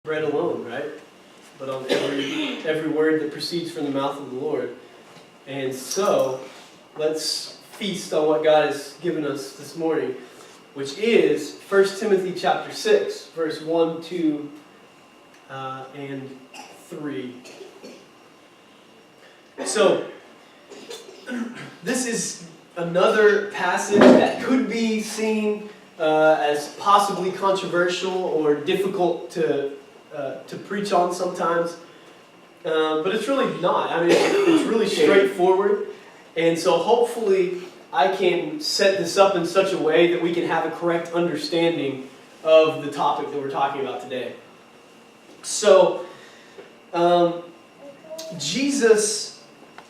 bread alone, right? But on every word that proceeds from the mouth of the Lord. And so, let's feast on what God has given us this morning, which is 1 Timothy chapter 6, verse 1, 2, and 3. So, this is another passage that could be seen as possibly controversial or difficult to preach on sometimes, but it's really not. I mean, it's really straightforward, and so hopefully I can set this up in such a way that we can have a correct understanding of the topic that we're talking about today. So, Jesus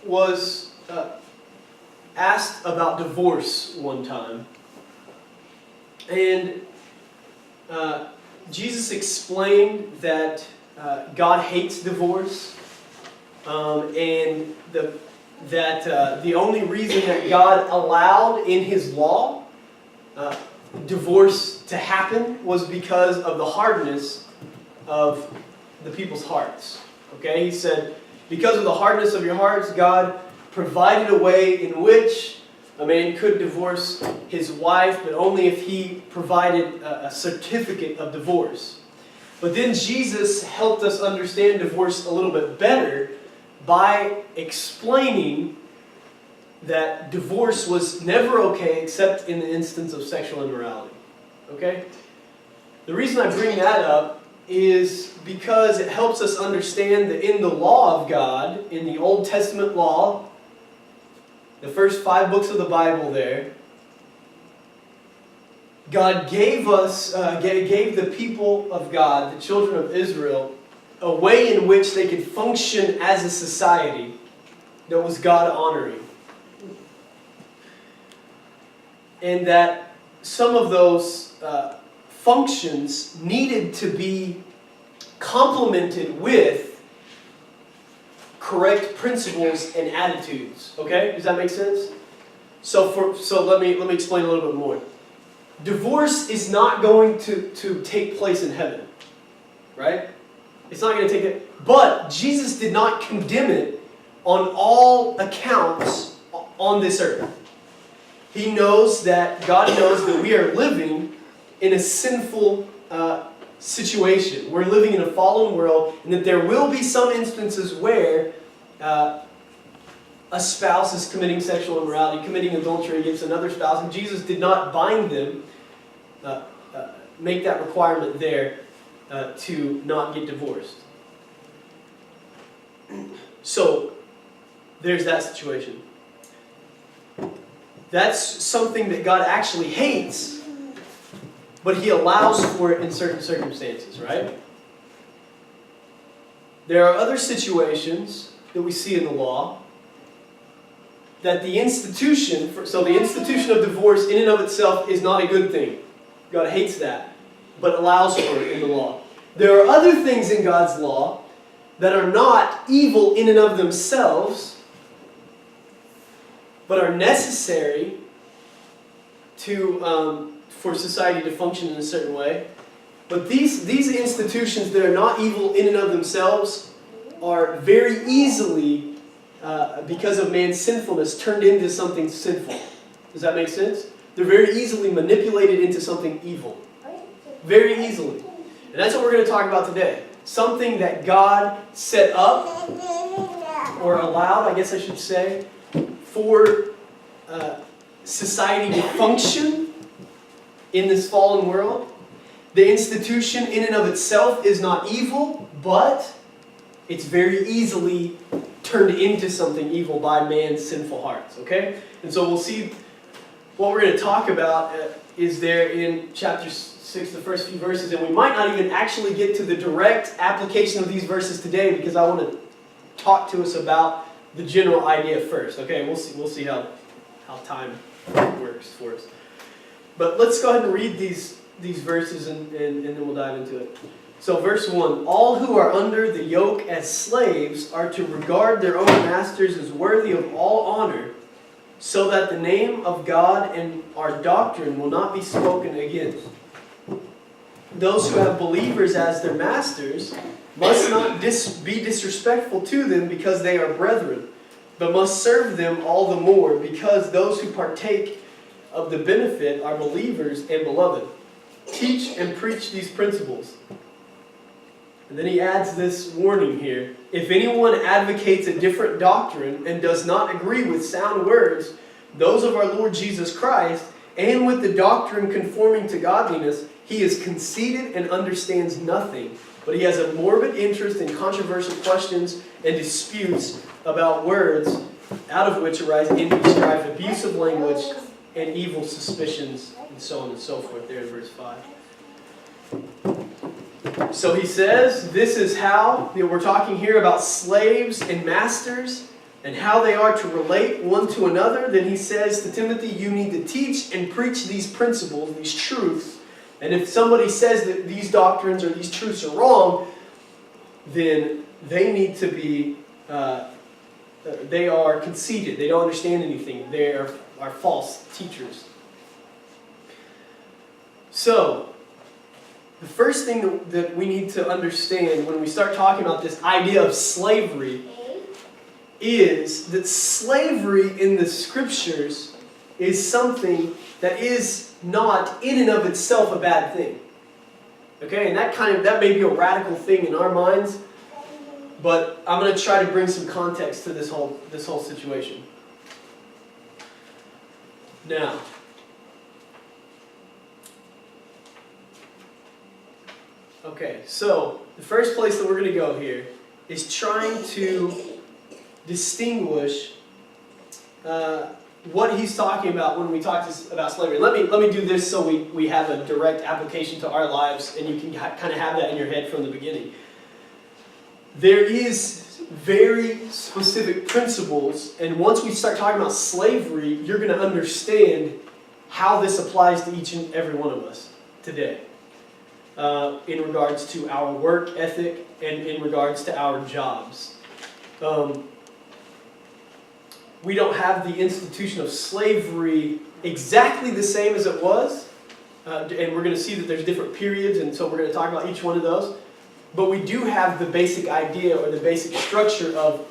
was asked about divorce one time, and Jesus explained that God hates divorce, and that the only reason that God allowed in His law divorce to happen was because of the hardness of the people's hearts. Okay, He said, because of the hardness of your hearts, God provided a way in which a man could divorce his wife, but only if he provided a certificate of divorce. But then Jesus helped us understand divorce a little bit better by explaining that divorce was never okay except in the instance of sexual immorality. Okay? The reason I bring that up is because it helps us understand that in the law of God, in the Old Testament law, the first 5 books of the Bible there, God gave the people of God, the children of Israel, a way in which they could function as a society that was God-honoring. And that some of those functions needed to be complemented with correct principles and attitudes. Okay? Does that make sense? So let me explain a little bit more. Divorce is not going to take place in heaven. Right? It's not going to take it. But Jesus did not condemn it on all accounts on this earth. He knows that, God knows that we are living in a sinful situation. We're living in a fallen world, and that there will be some instances where a spouse is committing sexual immorality, committing adultery against another spouse, and Jesus did not bind them, make that requirement there to not get divorced. So, there's that situation. That's something that God actually hates, but He allows for it in certain circumstances, right? There are other situations that we see in the law that the institution of divorce in and of itself is not a good thing. God hates that, but allows for it in the law. There are other things in God's law that are not evil in and of themselves, but are necessary for society to function in a certain way. But these institutions that are not evil in and of themselves are very easily, because of man's sinfulness, turned into something sinful. Does that make sense? They're very easily manipulated into something evil. Very easily. And that's what we're going to talk about today. Something that God set up, or allowed, I guess I should say, for society to function in this fallen world. The institution in and of itself is not evil, but it's very easily turned into something evil by man's sinful hearts. Okay? And so we'll see what we're going to talk about is there in chapter 6, the first few verses, and we might not even actually get to the direct application of these verses today because I want to talk to us about the general idea first. Okay? We'll see how time works for us. But let's go ahead and read these verses and then we'll dive into it. So verse 1, all who are under the yoke as slaves are to regard their own masters as worthy of all honor, so that the name of God and our doctrine will not be spoken against. those who have believers as their masters must not be disrespectful to them because they are brethren, but must serve them all the more because those who partake of the benefit are believers and beloved. Teach and preach these principles. And then he adds this warning here. If anyone advocates a different doctrine and does not agree with sound words, those of our Lord Jesus Christ, and with the doctrine conforming to godliness, he is conceited and understands nothing, but he has a morbid interest in controversial questions and disputes about words, out of which arise envy, strife, abusive language, and evil suspicions, and so on and so forth, there in verse 5. So he says, this is how, we're talking here about slaves and masters, and how they are to relate one to another. Then he says to Timothy, you need to teach and preach these principles, these truths. And if somebody says that these doctrines or these truths are wrong, then they need to be, they are conceited. They don't understand anything. They are false teachers. So, the first thing that we need to understand when we start talking about this idea of slavery is that slavery in the Scriptures is something that is not in and of itself a bad thing. Okay, and that may be a radical thing in our minds, but I'm going to try to bring some context to this whole situation. Now, okay, so the first place that we're going to go here is trying to distinguish what he's talking about when we talk about slavery. Let me do this so we have a direct application to our lives, and you can kind of have that in your head from the beginning. There is very specific principles, and once we start talking about slavery, you're going to understand how this applies to each and every one of us today. In regards to our work ethic and in regards to our jobs. We don't have the institution of slavery exactly the same as it was. And we're going to see that there's different periods, and so we're going to talk about each one of those. But we do have the basic idea or the basic structure of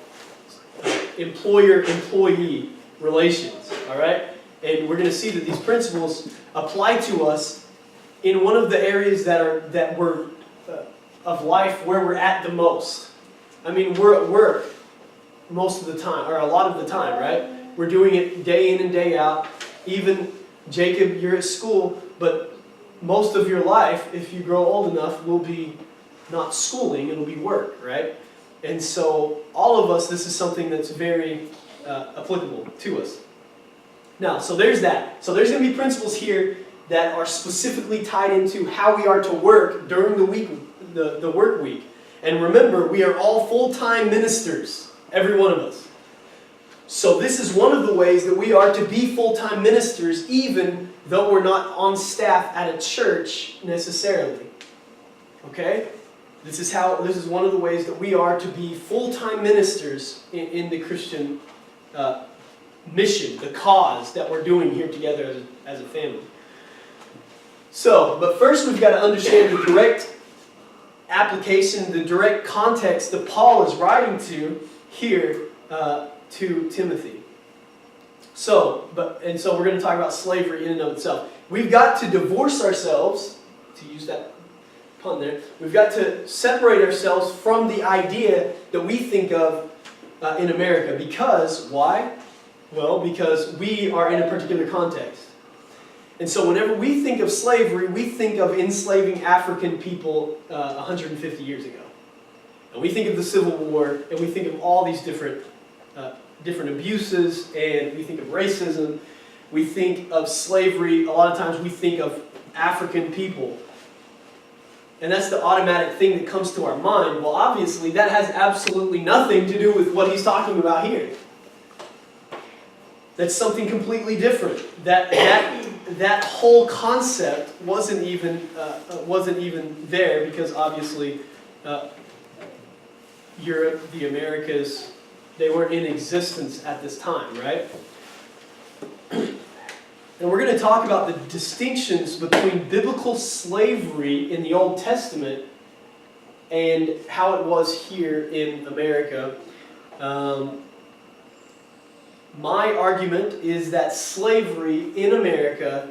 employer-employee relations. All right? And we're going to see that these principles apply to us in one of the areas that we're of life where we're at the most. I mean, we're at work most of the time, or a lot of the time, right? We're doing it day in and day out. Even Jacob, you're at school, but most of your life, if you grow old enough, will be not schooling, it'll be work, right? And so all of us, this is something that's very applicable to us. Now, so there's that. So there's going to be principles here that are specifically tied into how we are to work during the week, the work week. And remember, we are all full-time ministers, every one of us. So this is one of the ways that we are to be full-time ministers, even though we're not on staff at a church necessarily. Okay? This is one of the ways that we are to be full-time ministers in the Christian mission, the cause that we're doing here together as a family. So, but first we've got to understand the direct application, the direct context that Paul is writing to here to Timothy. So we're going to talk about slavery in and of itself. We've got to divorce ourselves, to use that pun there, we've got to separate ourselves from the idea that we think of in America. Because, why? Well, because we are in a particular context. And so whenever we think of slavery, we think of enslaving African people 150 years ago. And we think of the Civil War, and we think of all these different abuses, and we think of racism. We think of slavery, a lot of times we think of African people. And that's the automatic thing that comes to our mind. Well, obviously, that has absolutely nothing to do with what he's talking about here. That's something completely different. That whole concept wasn't even there, because obviously Europe, the Americas, they weren't in existence at this time, right? And we're going to talk about the distinctions between biblical slavery in the Old Testament and how it was here in America. My argument is that slavery in America,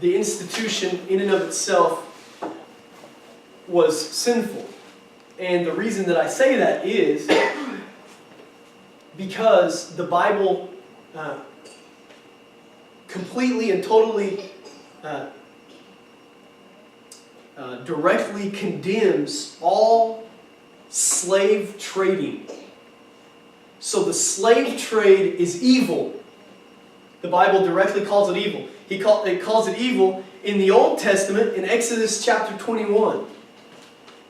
the institution in and of itself, was sinful. And the reason that I say that is because the Bible completely and totally directly condemns all slave trading. So the slave trade is evil. The Bible directly calls it evil. It calls it evil in the Old Testament in Exodus chapter 21.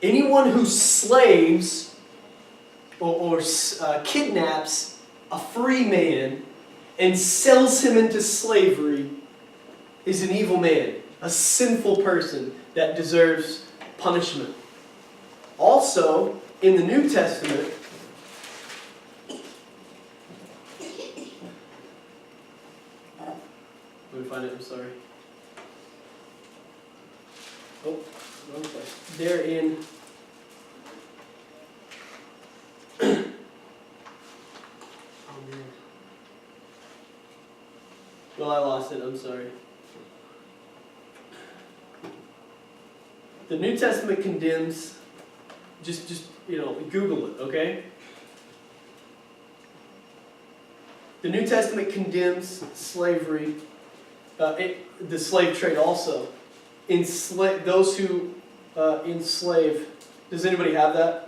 Anyone who slaves or kidnaps a free man and sells him into slavery is an evil man, a sinful person that deserves punishment. Also, in the New Testament, let me find it, I'm sorry. Oh, wrong place. They're in oh man. Well, I lost it, I'm sorry. The New Testament condemns, just Google it, okay? The New Testament condemns slavery, the slave trade also. Those who enslave. Does anybody have that?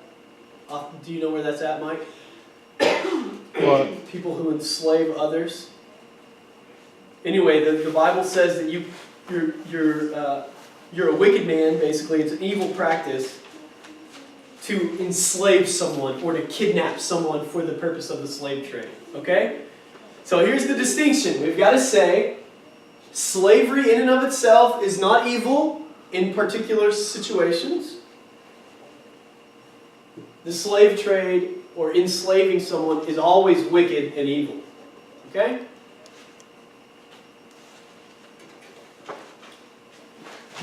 Do you know where that's at, Mike? What? People who enslave others. Anyway, the Bible says that you're a wicked man. Basically, it's an evil practice to enslave someone or to kidnap someone for the purpose of the slave trade. Okay? So here's the distinction. We've got to say, slavery in and of itself is not evil in particular situations. The slave trade or enslaving someone is always wicked and evil. Okay?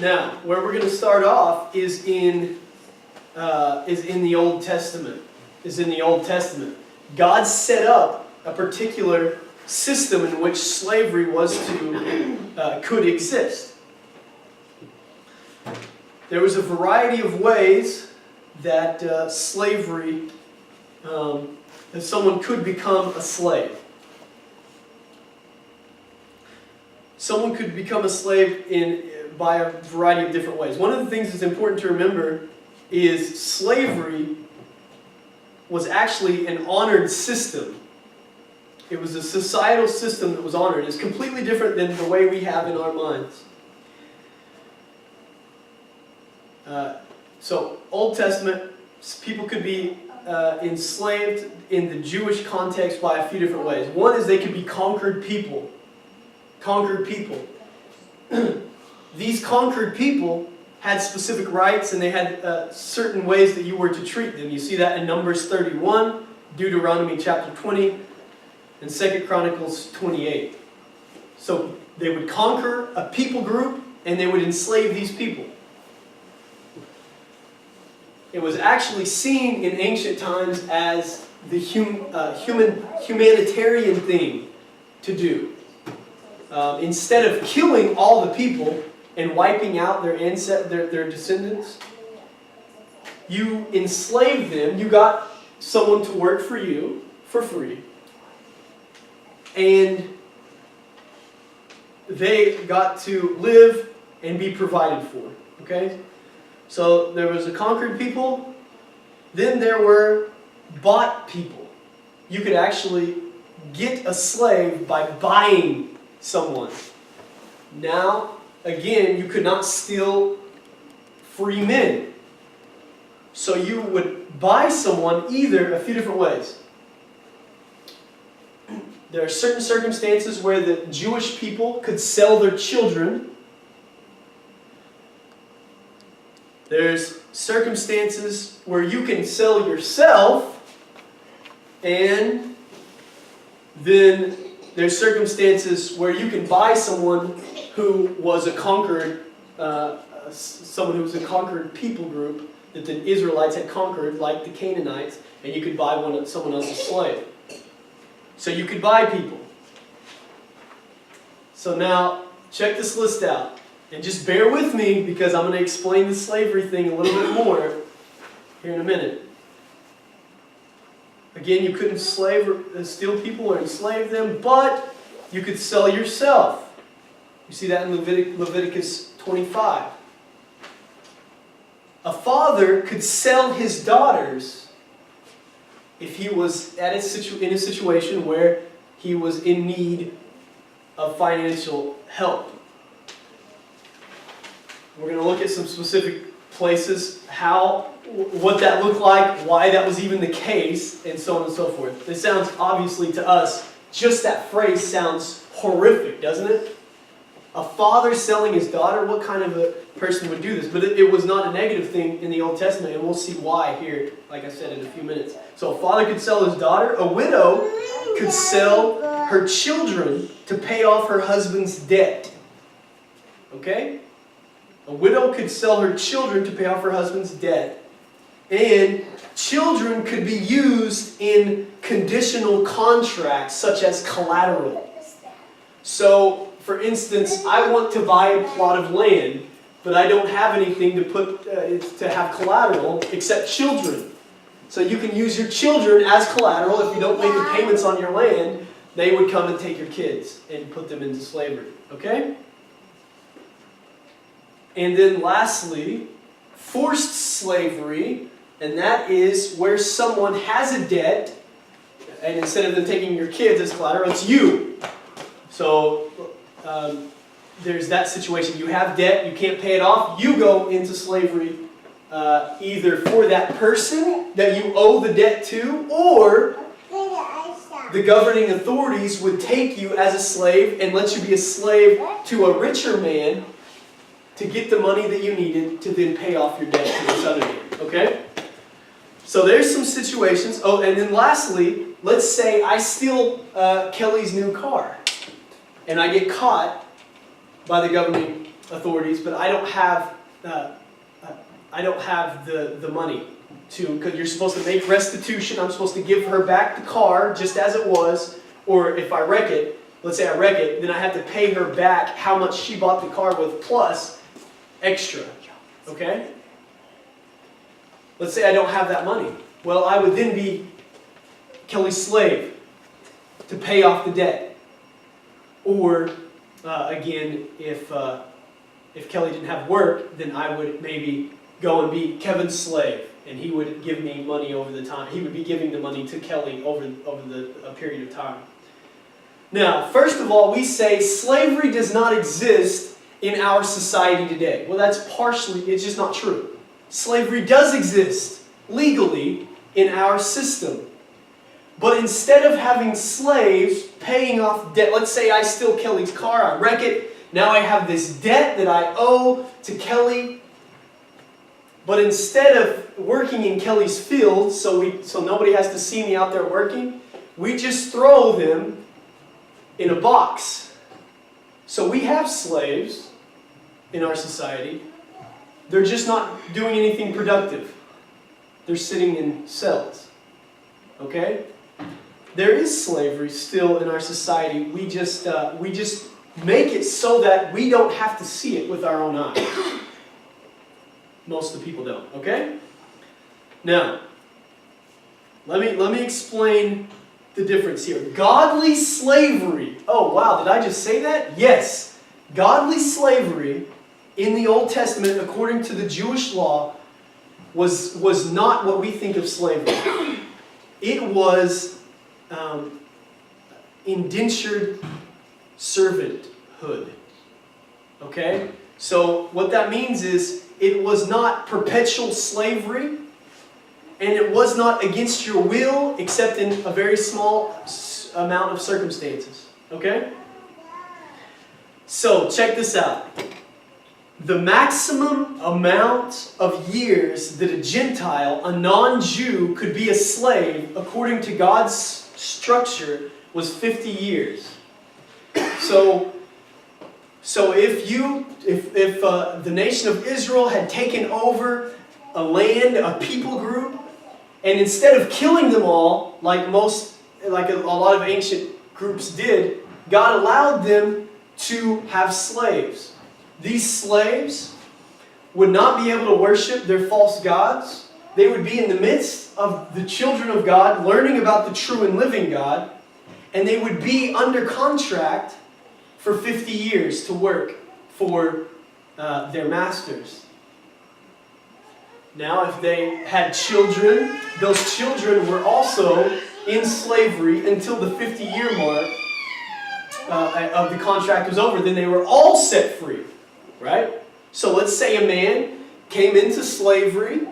Now, where we're going to start off is in the Old Testament. God set up a particular system in which slavery could exist. There was a variety of ways that slavery, that someone could become a slave. Someone could become a slave by a variety of different ways. One of the things that's important to remember is slavery was actually an honored system. It was a societal system that was honored. It's completely different than the way we have in our minds. So, Old Testament, people could be enslaved in the Jewish context by a few different ways. One is they could be conquered people. These conquered people had specific rights and they had certain ways that you were to treat them. You see that in Numbers 31, Deuteronomy chapter 20, and 2 Chronicles 28. So they would conquer a people group and they would enslave these people. It was actually seen in ancient times as the humanitarian thing to do. Instead of killing all the people and wiping out their descendants, you enslaved them. You got someone to work for you for free. And they got to live and be provided for. Okay? So there was a conquered people. Then there were bought people. You could actually get a slave by buying someone. Now, again, you could not steal free men. So you would buy someone either a few different ways. There are certain circumstances where the Jewish people could sell their children. There's circumstances where you can sell yourself, and then there's circumstances where you can buy someone who was a conquered, someone who was a conquered people group that the Israelites had conquered, like the Canaanites, and you could buy someone else's slave. So you could buy people. So now, check this list out. And just bear with me, because I'm going to explain the slavery thing a little bit more here in a minute. Again, you couldn't steal people or enslave them, but you could sell yourself. You see that in Leviticus 25. A father could sell his daughters if he was in a situation where he was in need of financial help. We're going to look at some specific places, what that looked like, why that was even the case, and so on and so forth. This sounds, obviously to us, just that phrase sounds horrific, doesn't it? A father selling his daughter, what kind of a person would do this? But it was not a negative thing in the Old Testament, and we'll see why here, like I said, in a few minutes. So a father could sell his daughter. A widow could sell her children to pay off her husband's debt. Okay? A widow could sell her children to pay off her husband's debt. And children could be used in conditional contracts, such as collateral. So, for instance, I want to buy a plot of land, but I don't have anything to have collateral except children. So you can use your children as collateral. If you don't make the payments on your land, they would come and take your kids and put them into slavery. Okay? And then lastly, forced slavery, and that is where someone has a debt, and instead of them taking your kids as collateral, it's you. So there's that situation. You have debt, you can't pay it off, you go into slavery either for that person that you owe the debt to, or the governing authorities would take you as a slave and let you be a slave to a richer man to get the money that you needed to then pay off your debt to this other man. Okay? So there's some situations. Oh, and then lastly, let's say I steal Kelly's new car. And I get caught by the governing authorities, but I don't have the money to, because you're supposed to make restitution. I'm supposed to give her back the car just as it was, or if I wreck it, let's say I wreck it, then I have to pay her back how much she bought the car with plus extra. Okay? Let's say I don't have that money. Well, I would then be Kelly's slave to pay off the debt. Or, again, if Kelly didn't have work, then I would maybe go and be Kevin's slave, and he would give me money over the time. He would be giving the money to Kelly over a period of time. Now, first of all, we say slavery does not exist in our society today. Well, that's partially, it's just not true. Slavery does exist legally in our system. But instead of having slaves paying off debt, let's say I steal Kelly's car, I wreck it, now I have this debt that I owe to Kelly. But instead of working in Kelly's field, so nobody has to see me out there working, we just throw them in a box. So we have slaves in our society. They're just not doing anything productive. They're sitting in cells. Okay? There is slavery still in our society. We just make it so that we don't have to see it with our own eyes. Most of the people don't. Okay? Now, let me explain the difference here. Godly slavery. Oh wow, did I just say that? Yes. Godly slavery in the Old Testament, according to the Jewish law, was not what we think of slavery. It was indentured servanthood. Okay? So what that means is it was not perpetual slavery, and it was not against your will except in a very small amount of circumstances. Okay? So check this out. The maximum amount of years that a Gentile, a non-Jew, could be a slave, according to God's structure, was 50 years. So if the nation of Israel had taken over a land, a people group, and instead of killing them all, like a lot of ancient groups did, God allowed them to have slaves. These slaves would not be able to worship their false gods. They would be in the midst of the children of God, learning about the true and living God, and they would be under contract for 50 years to work for their masters. Now, if they had children, those children were also in slavery until the 50-year mark of the contract was over. Then they were all set free, right? So let's say a man came into slavery,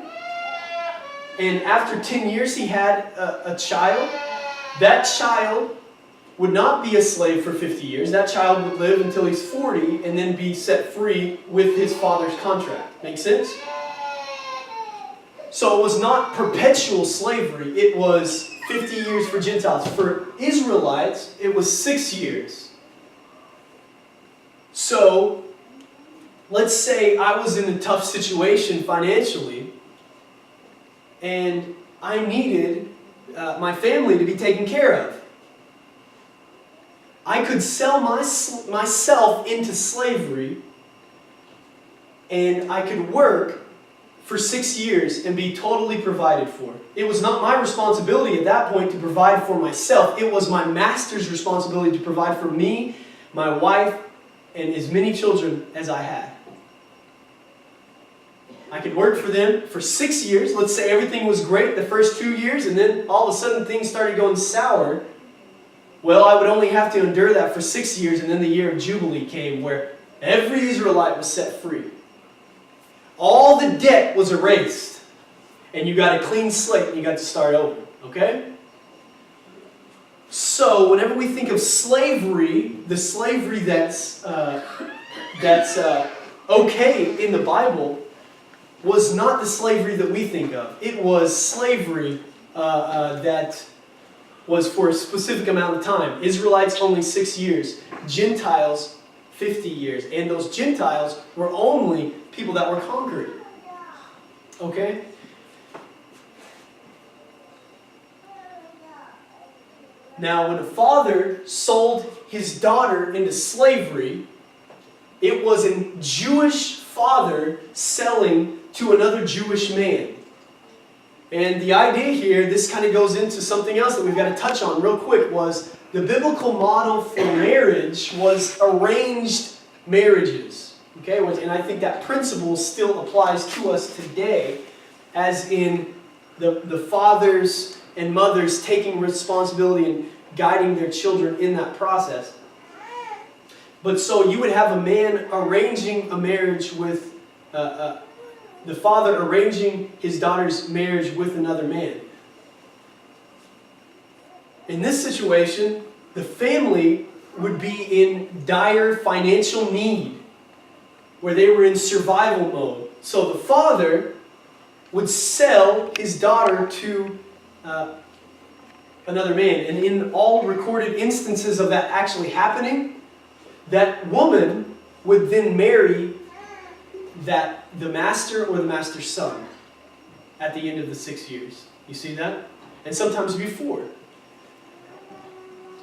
and after 10 years he had a child. That child would not be a slave for 50 years. That child would live until he's 40 and then be set free with his father's contract. Make sense? So it was not perpetual slavery. It was 50 years for Gentiles. For Israelites, it was 6 years. So let's say I was in a tough situation financially, and I needed my family to be taken care of. I could sell myself into slavery, and I could work for 6 years and be totally provided for. It was not my responsibility at that point to provide for myself. It was my master's responsibility to provide for me, my wife, and as many children as I had. I could work for them for 6 years. Let's say everything was great the first 2 years, and then all of a sudden things started going sour. Well, I would only have to endure that for 6 years, and then the year of Jubilee came where every Israelite was set free. All the debt was erased, and you got a clean slate, and you got to start over. Okay? So, whenever we think of slavery, the slavery that's okay in the Bible was not the slavery that we think of. It was slavery that was for a specific amount of time. Israelites only 6 years. Gentiles 50 years. And those Gentiles were only people that were conquered. Okay? Now, when a father sold his daughter into slavery, it was a Jewish father selling to another Jewish man. And the idea here, this kind of goes into something else that we've got to touch on real quick, was the biblical model for marriage was arranged marriages. Okay? And I think that principle still applies to us today, as in the fathers and mothers taking responsibility and guiding their children in that process. But so you would have a man arranging a marriage with, the father arranging his daughter's marriage with another man. In this situation, the family would be in dire financial need, where they were in survival mode. So the father would sell his daughter to another man. And in all recorded instances of that actually happening, that woman would then marry the master or the master's son at the end of the 6 years. You see that? And sometimes before.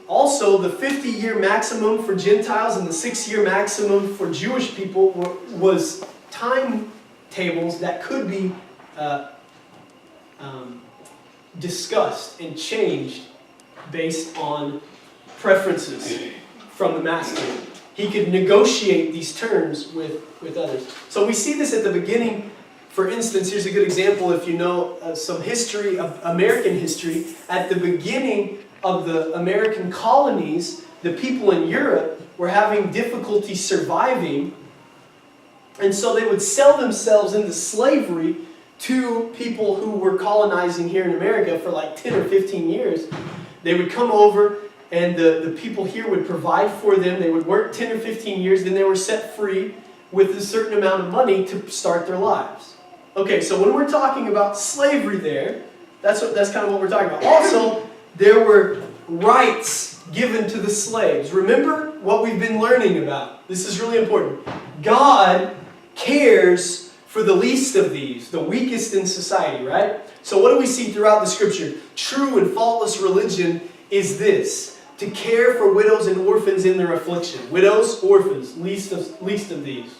Also, the 50-year maximum for Gentiles and the 6-year maximum for Jewish people was timetables that could be discussed and changed based on preferences from the master. He could negotiate these terms with others. So we see this at the beginning. For instance, here's a good example if you know some history of American history. At the beginning of the American colonies, the people in Europe were having difficulty surviving, and so they would sell themselves into slavery to people who were colonizing here in America for like 10 or 15 years. They would come over, and the people here would provide for them. They would work 10 or 15 years, then they were set free with a certain amount of money to start their lives. Okay, so when we're talking about slavery there, that's kind of what we're talking about. Also, there were rights given to the slaves. Remember what we've been learning about. This is really important. God cares for the least of these, the weakest in society, right? So what do we see throughout the Scripture? True and faultless religion is this: to care for widows and orphans in their affliction. Widows, orphans, least of these.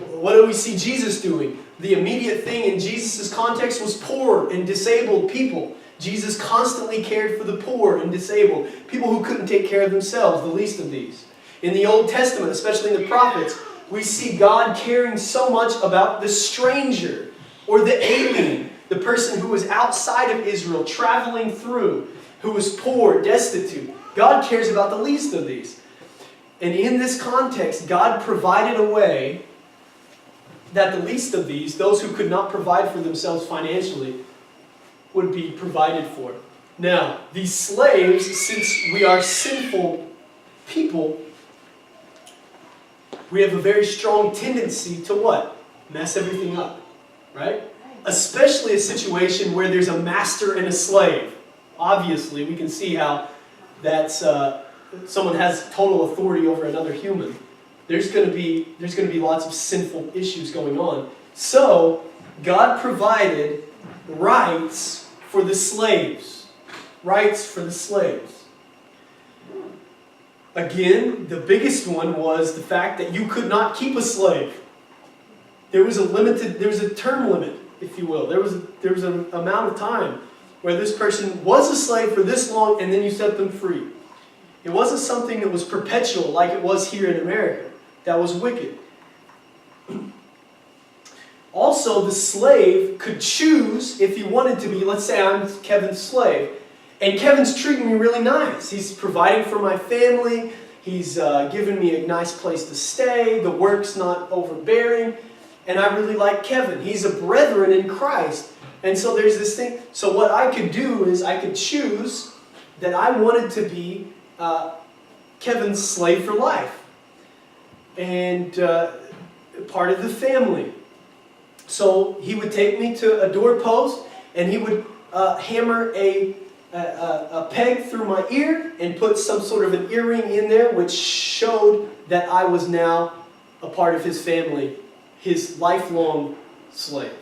What do we see Jesus doing? The immediate thing in Jesus' context was poor and disabled people. Jesus constantly cared for the poor and disabled, people who couldn't take care of themselves, the least of these. In the Old Testament, especially in the prophets, we see God caring so much about the stranger or the alien, the person who was outside of Israel, traveling through, who was poor, destitute. God cares about the least of these. And in this context, God provided a way that the least of these, those who could not provide for themselves financially, would be provided for. Now, these slaves, since we are sinful people, we have a very strong tendency to what? Mess everything up, right? Especially a situation where there's a master and a slave. Obviously, we can see how that's someone has total authority over another human. There's going to be lots of sinful issues going on. So, God provided rights for the slaves. Rights for the slaves. Again, the biggest one was the fact that you could not keep a slave. There was a term limit, if you will. There was an amount of time where this person was a slave for this long and then you set them free. It wasn't something that was perpetual like it was here in America. That was wicked. Also, the slave could choose if he wanted to be. Let's say I'm Kevin's slave, and Kevin's treating me really nice. He's providing for my family. He's giving me a nice place to stay. The work's not overbearing, and I really like Kevin. He's a brethren in Christ. And so there's this thing. So what I could do is I could choose that I wanted to be Kevin's slave for life and part of the family. So he would take me to a doorpost and he would hammer a peg through my ear and put some sort of an earring in there, which showed that I was now a part of his family, his lifelong slave.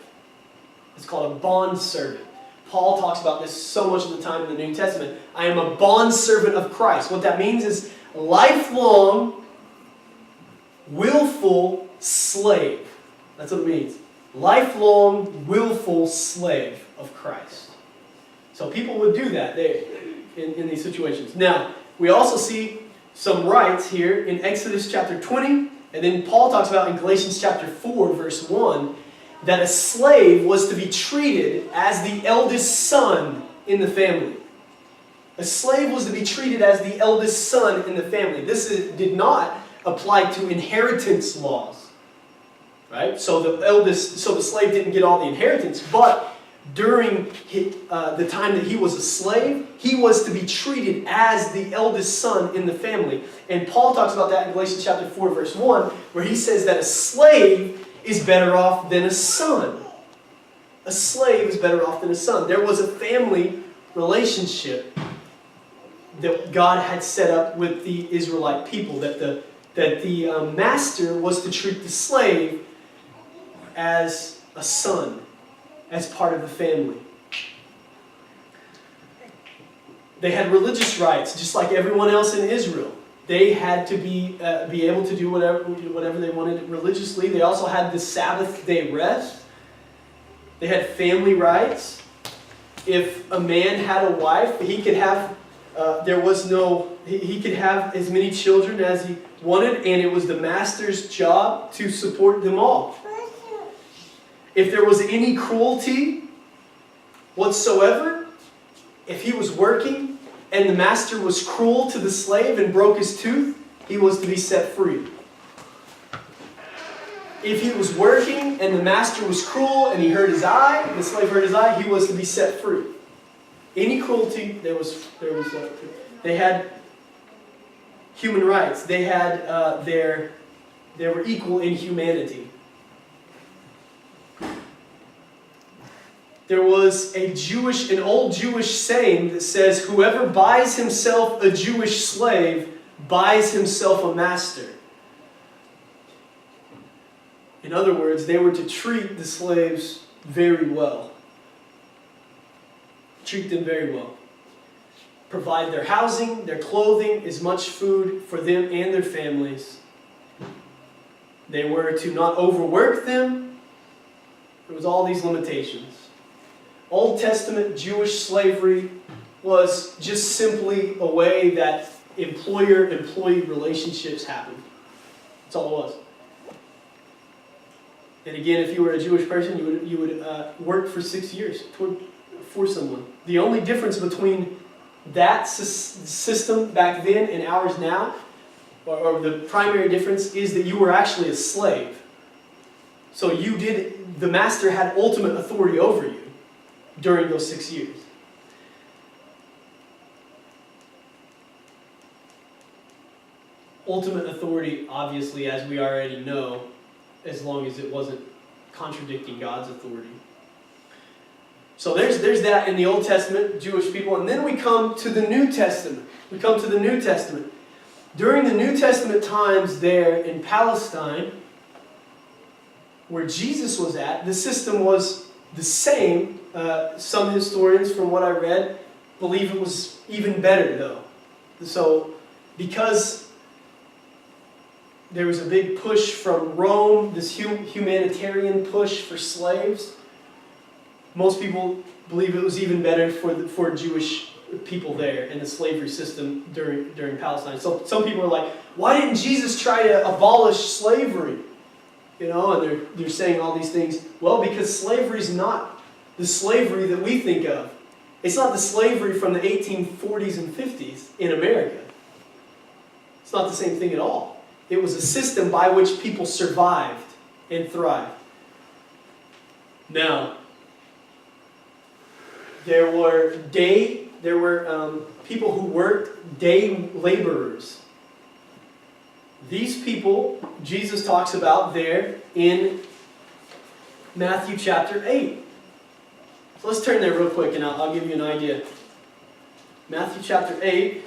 It's called a bondservant. Paul talks about this so much of the time in the New Testament. I am a bondservant of Christ. What that means is lifelong, willful slave. That's what it means. Lifelong, willful slave of Christ. So people would do that in these situations. Now, we also see some rights here in Exodus chapter 20, and then Paul talks about in Galatians chapter 4, verse 1, that a slave was to be treated as the eldest son in the family. A slave was to be treated as the eldest son in the family. This did not apply to inheritance laws, right? So the slave didn't get all the inheritance, but during the time that he was a slave, he was to be treated as the eldest son in the family. And Paul talks about that in Galatians chapter 4, verse 1, where he says that a slave is better off than a son. A slave is better off than a son. There was a family relationship that God had set up with the Israelite people, that the master was to treat the slave as a son, as part of the family. They had religious rights, just like everyone else in Israel. They had to be able to do whatever they wanted religiously. They also had the Sabbath day rest. They had family rights. If a man had a wife, he could have he could have as many children as he wanted, and it was the master's job to support them all. If there was any cruelty whatsoever, if he was working and the master was cruel to the slave and broke his tooth, he was to be set free. If he was working and the master was cruel and he hurt his eye, the slave hurt his eye, he was to be set free. Any cruelty, they had human rights. They had they were equal in humanity. there was an old Jewish saying that says, whoever buys himself a Jewish slave buys himself a master. In other words, they were to treat the slaves very well. Treat them very well. Provide their housing, their clothing, as much food for them and their families. They were to not overwork them. There was all these limitations. Old Testament Jewish slavery was just simply a way that employer-employee relationships happened. That's all it was. And again, if you were a Jewish person, you would work for 6 years for someone. The only difference between that system back then and ours now, or the primary difference, is that you were actually a slave. So the master had ultimate authority over you during those 6 years. Ultimate authority, obviously, as we already know, as long as it wasn't contradicting God's authority. So there's that in the Old Testament, Jewish people. And then we come to the New Testament. During the New Testament times there in Palestine, where Jesus was at, the system was the same. Some historians, from what I read, believe it was even better, though. So, because there was a big push from Rome, this humanitarian push for slaves, most people believe it was even better for Jewish people there and the slavery system during Palestine. So some people are like, why didn't Jesus try to abolish slavery? And they're saying all these things. Well, because slavery is not the slavery that we think of. It's not the slavery from the 1840s and 50s in America. It's not the same thing at all. It was a system by which people survived and thrived. Now, there were people who worked day laborers. These people, Jesus talks about there in Matthew chapter 8. So let's turn there real quick and I'll give you an idea. Matthew chapter 8,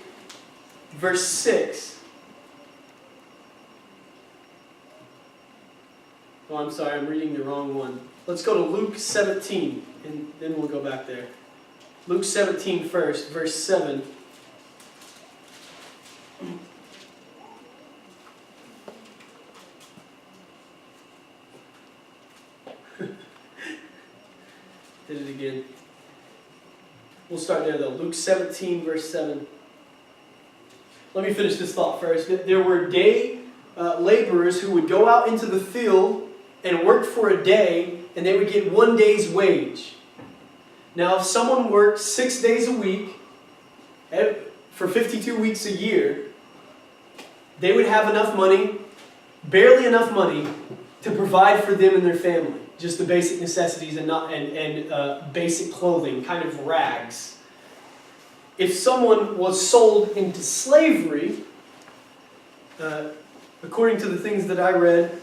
verse 6. Oh, I'm sorry, I'm reading the wrong one. Let's go to Luke 17, and then we'll go back there. Luke 17 first, verse 7. Did it again. We'll start there though. Luke 17, verse 7. Let me finish this thought first. There were day laborers who would go out into the field and work for a day, and they would get 1 day's wage. Now, if someone worked 6 days a week for 52 weeks a year, they would have enough money, barely enough money, to provide for them and their family. Just the basic necessities and basic clothing, kind of rags. If someone was sold into slavery, according to the things that I read,